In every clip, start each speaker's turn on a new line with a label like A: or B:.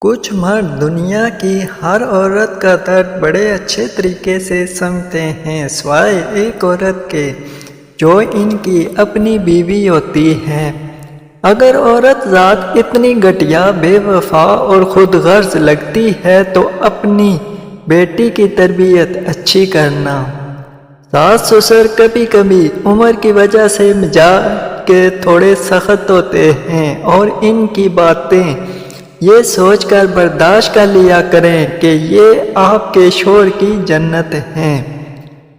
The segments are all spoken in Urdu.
A: کچھ مرد دنیا کی ہر عورت کا درد بڑے اچھے طریقے سے سمجھتے ہیں سوائے ایک عورت کے جو ان کی اپنی بیوی ہوتی ہے۔ اگر عورت ذات اتنی گھٹیا، بے وفا اور خود غرض لگتی ہے تو اپنی بیٹی کی تربیت اچھی کرنا۔ ساس سسر کبھی کبھی عمر کی وجہ سے مزاج کے تھوڑے سخت ہوتے ہیں اور ان کی باتیں یہ سوچ کر برداشت کر لیا کریں کہ یہ آپ کے شوہر کی جنت ہیں۔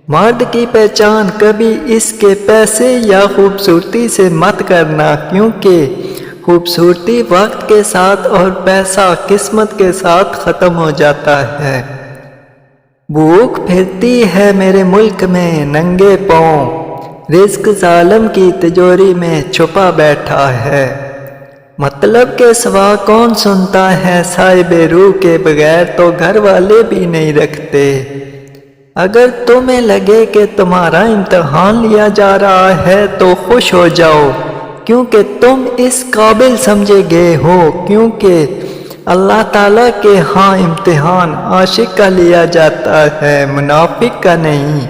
A: مرد کی پہچان کبھی اس کے پیسے یا خوبصورتی سے مت کرنا، کیونکہ خوبصورتی وقت کے ساتھ اور پیسہ قسمت کے ساتھ ختم ہو جاتا ہے۔ بھوک پھرتی ہے میرے ملک میں ننگے پاؤں، رزق ظالم کی تجوری میں چھپا بیٹھا ہے۔ مطلب کے سوا کون سنتا ہے صاحب روح کے بغیر تو گھر والے بھی نہیں رکھتے۔ اگر تمہیں لگے کہ تمہارا امتحان لیا جا رہا ہے تو خوش ہو جاؤ، کیونکہ تم اس قابل سمجھے گئے ہو، کیونکہ اللہ تعالیٰ کے ہاں امتحان عاشق کا لیا جاتا ہے، منافق کا نہیں۔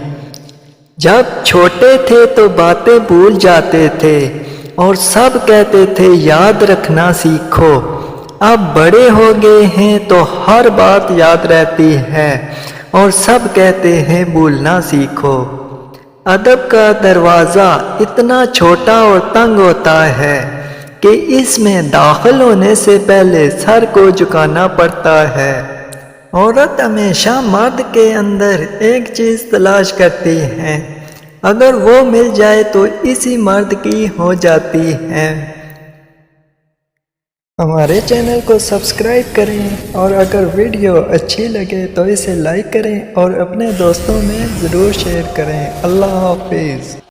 A: جب چھوٹے تھے تو باتیں بھول جاتے تھے اور سب کہتے تھے یاد رکھنا سیکھو۔ اب بڑے ہو گئے ہیں تو ہر بات یاد رہتی ہے اور سب کہتے ہیں بھولنا سیکھو۔ ادب کا دروازہ اتنا چھوٹا اور تنگ ہوتا ہے کہ اس میں داخل ہونے سے پہلے سر کو جھکانا پڑتا ہے۔ عورت ہمیشہ مرد کے اندر ایک چیز تلاش کرتی ہے، اگر وہ مل جائے تو اسی مرد کی ہو جاتی ہے۔ ہمارے چینل کو سبسکرائب کریں اور اگر ویڈیو اچھی لگے تو اسے لائک کریں اور اپنے دوستوں میں ضرور شیئر کریں۔ اللہ حافظ۔